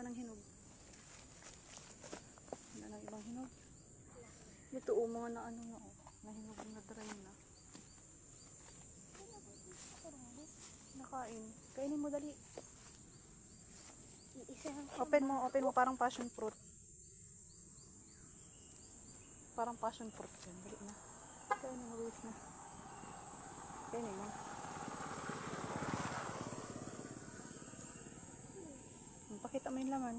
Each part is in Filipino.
ng hinog. Wala ng ibang hinog. Ito mga na ano na na hinog na dry na. Nakain. Kainin mo dali. Open mo parang passion fruit. Parang passion fruit yan. Dali na. Kainin mo, na. Kainin mo. Pakita mo yung laman.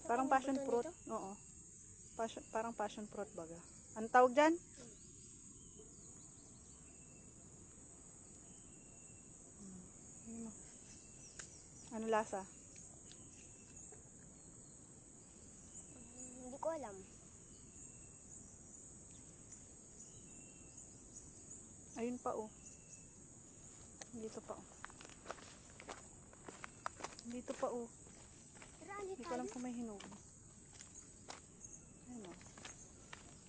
Parang passion fruit. Oo. Parang passion fruit baga. Ano tawag dyan? Ano lasa? Hindi ko alam. Ayun pa Dito pa Dito pa Hindi ko alam kung may hinog. Ayun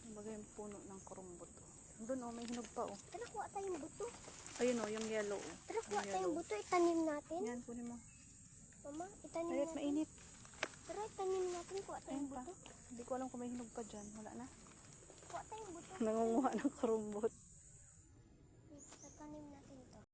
Kumbaga yung puno ng kurumbot Doon may hinog pa Tara, kuha tayong buto. Ayun yung yellow Tara, kuha tayong buto. Itanim natin. Yan, kunin mo. Mama, itanim Ayun, natin. mainit. Tara, itanim natin. Kuha tayong Ayun pa. buto. Hindi ko alam kung may hinog pa dyan. Wala na. Kuha tayong buto. Nangunguha ng kurumbot.